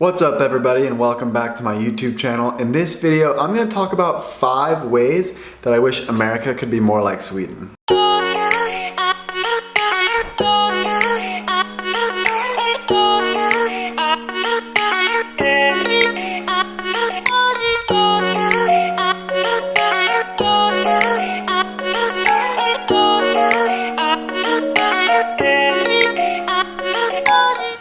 What's up everybody and welcome back to my YouTube channel. In this video, I'm going to talk about 5 ways that I wish America could be more like Sweden.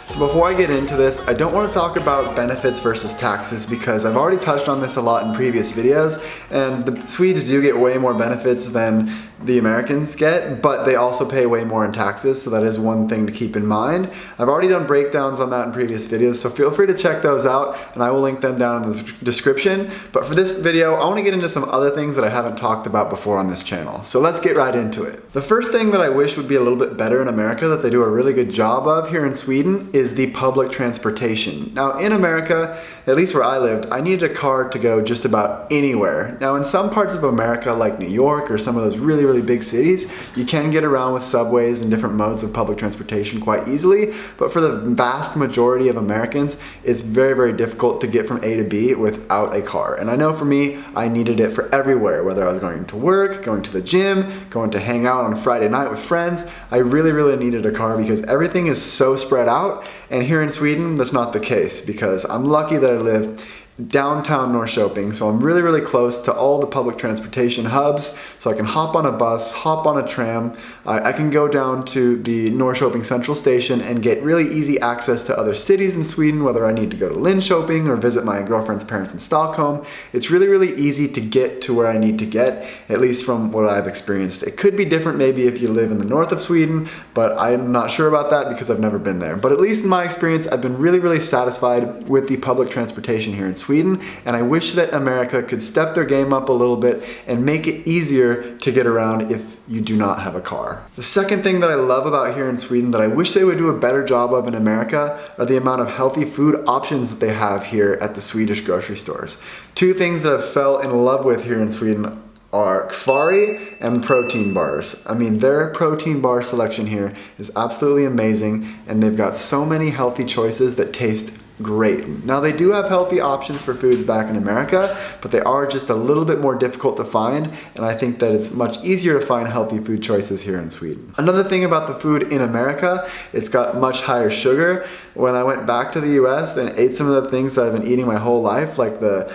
So before I get into this, I don't want to talk about benefits versus taxes because I've already touched on this a lot in previous videos, and the Swedes do get way more benefits than the Americans get, but they also pay way more in taxes, so that is one thing to keep in mind. I've already done breakdowns on that in previous videos, so feel free to check those out, and I will link them down in the description. But for this video, I want to get into some other things that I haven't talked about before on this channel. So let's get right into it. The first thing that I wish would be a little bit better in America that they do a really good job of here in Sweden is the public transportation. Now in America, at least where I lived, I needed a car to go just about anywhere. Now in some parts of America like New York or some of those really big cities, you can get around with subways and different modes of public transportation quite easily, but for the vast majority of Americans, it's very difficult to get from A to B without a car. And I know for me, I needed it for everywhere, whether I was going to work, going to the gym, going to hang out on a Friday night with friends. I really needed a car because everything is so spread out, and here in Sweden, that's not the case because I'm lucky that I live downtown Norrköping, so I'm really close to all the public transportation hubs, so I can hop on a bus, hop on a tram. I can go down to the Norrköping Central Station and get really easy access to other cities in Sweden, whether I need to go to Linköping or visit my girlfriend's parents in Stockholm. It's really easy to get to where I need to get, at least from what I've experienced. It could be different maybe if you live in the north of Sweden, but I'm not sure about that because I've never been there. But at least in my experience, I've been really satisfied with the public transportation here in Sweden, and I wish that America could step their game up a little bit and make it easier to get around if you do not have a car. The second thing that I love about here in Sweden that I wish they would do a better job of in America are the amount of healthy food options that they have here at the Swedish grocery stores. 2 things that I've fell in love with here in Sweden are Kvari and protein bars. I mean, their protein bar selection here is absolutely amazing, and they've got so many healthy choices that taste great. Now they do have healthy options for foods back in America, but they are just a little bit more difficult to find, and I think that it's much easier to find healthy food choices here in Sweden. Another thing about the food in America, it's got much higher sugar. When I went back to the US and ate some of the things that I've been eating my whole life, like the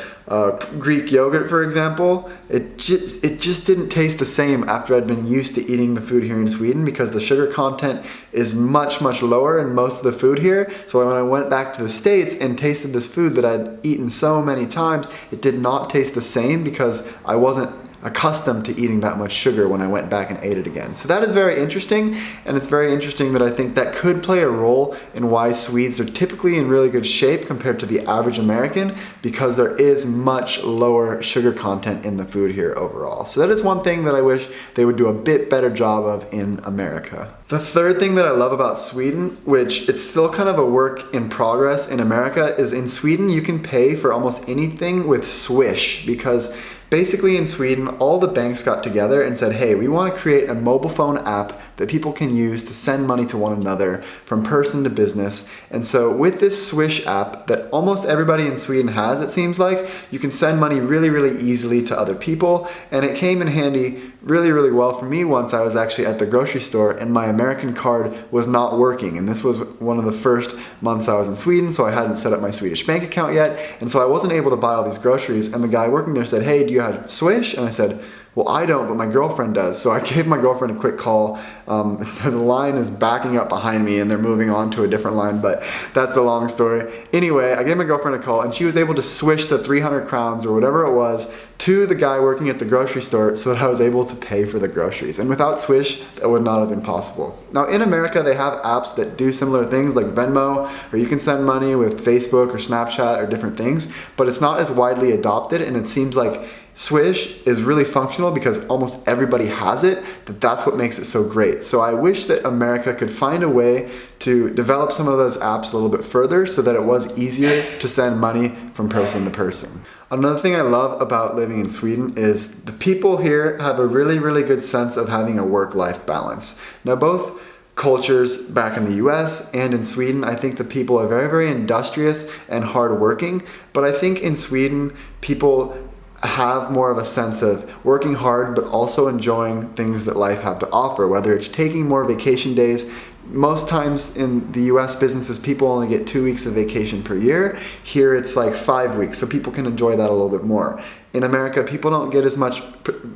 Greek yogurt for example, it just didn't taste the same after I'd been used to eating the food here in Sweden because the sugar content is much lower in most of the food here. So when I went back to the States and tasted this food that I'd eaten so many times, it did not taste the same because I wasn't accustomed to eating that much sugar when I went back and ate it again. So that is very interesting, and it's very interesting that I think that could play a role in why Swedes are typically in really good shape compared to the average American, because there is much lower sugar content in the food here overall. So that is one thing that I wish they would do a bit better job of in America. The third thing that I love about Sweden, which it's still kind of a work in progress in America, is in Sweden you can pay for almost anything with Swish, because basically in Sweden, all the banks got together and said, hey, we want to create a mobile phone app that people can use to send money to one another from person to business. And so with this Swish app that almost everybody in Sweden has, it seems like, you can send money really easily to other people. And it came in handy really well for me once I was actually at the grocery store and my American card was not working. And this was one of the first months I was in Sweden, so I hadn't set up my Swedish bank account yet. And so I wasn't able to buy all these groceries. And the guy working there said, hey, do you have Swish? And I said, well, I don't, but my girlfriend does. So I gave my girlfriend a quick call. The line is backing up behind me and they're moving on to a different line, but that's a long story. Anyway, I gave my girlfriend a call and she was able to swish the 300 crowns or whatever it was to the guy working at the grocery store so that I was able to pay for the groceries. And without Swish, that would not have been possible. Now in America, they have apps that do similar things like Venmo, or you can send money with Facebook or Snapchat or different things, but it's not as widely adopted, and it seems like Swish is really functional because almost everybody has it, that's what makes it so great. So I wish that America could find a way to develop some of those apps a little bit further so that it was easier to send money from person to person. Another thing I love about living in Sweden is the people here have a really good sense of having a work-life balance. Now both cultures back in the US and in Sweden. I think the people are very, very industrious and hardworking, but I think in Sweden, people have more of a sense of working hard but also enjoying things that life have to offer, whether it's taking more vacation days. Most times in the US businesses, people only get 2 weeks of vacation per year. Here it's like 5 weeks, so people can enjoy that a little bit more. In America, people don't get as much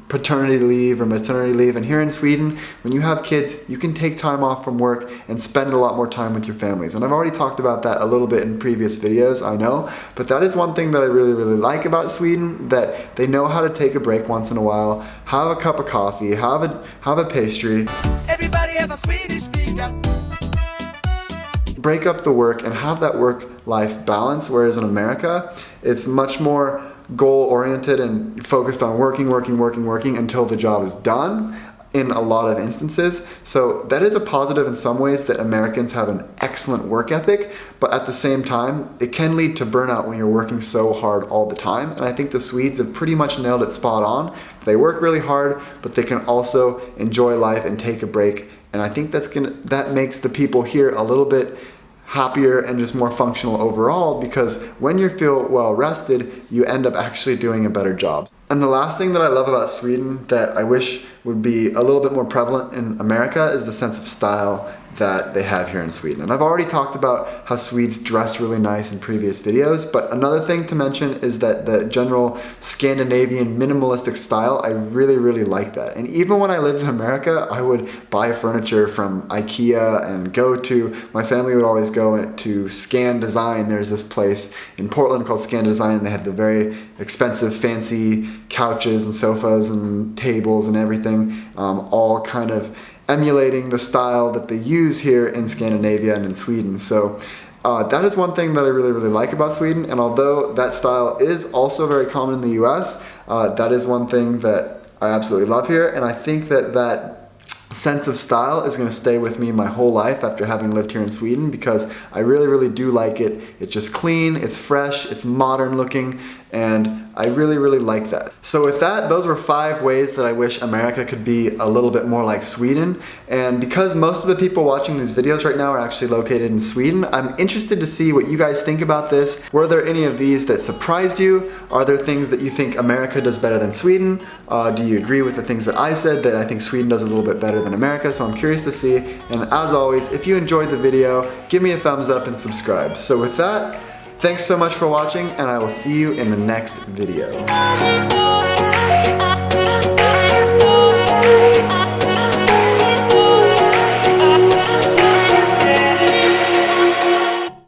paternity leave or maternity leave, and here in Sweden, when you have kids, you can take time off from work and spend a lot more time with your families. And I've already talked about that a little bit in previous videos, I know, but that is one thing that I really, really like about Sweden, that they know how to take a break once in a while, have a cup of coffee, have a pastry. Everybody have a Swedish fika. Break up the work and have that work-life balance, whereas in America, it's much more goal-oriented and focused on working until the job is done in a lot of instances. So that is a positive in some ways, that Americans have an excellent work ethic, but at the same time, it can lead to burnout when you're working so hard all the time. And I think the Swedes have pretty much nailed it spot on. They work really hard, but they can also enjoy life and take a break. And I think that makes the people here a little bit happier and just more functional overall, because when you feel well rested, you end up actually doing a better job. And the last thing that I love about Sweden that I wish would be a little bit more prevalent in America is the sense of style that they have here in Sweden. And I've already talked about how Swedes dress really nice in previous videos, but another thing to mention is that the general Scandinavian minimalistic style, I really, really like that. And even when I lived in America, I would buy furniture from IKEA and my family would always go to Scan Design. There's this place in Portland called Scan Design, and they had the very expensive, fancy couches and sofas and tables and everything, all kind of emulating the style that they use here in Scandinavia and in Sweden. So that is one thing that I really, really like about Sweden. And although that style is also very common in the US, that is one thing that I absolutely love here. And I think that sense of style is going to stay with me my whole life after having lived here in Sweden, because I really, really do like it. It's just clean, it's fresh, it's modern looking, and I really, really like that. So with that, those were 5 ways that I wish America could be a little bit more like Sweden. And because most of the people watching these videos right now are actually located in Sweden, I'm interested to see what you guys think about this. Were there any of these that surprised you? Are there things that you think America does better than Sweden? Do you agree with the things that I said, that I think Sweden does a little bit better than America? So I'm curious to see. And as always, if you enjoyed the video, give me a thumbs up and subscribe. So with that, thanks so much for watching, and I will see you in the next video.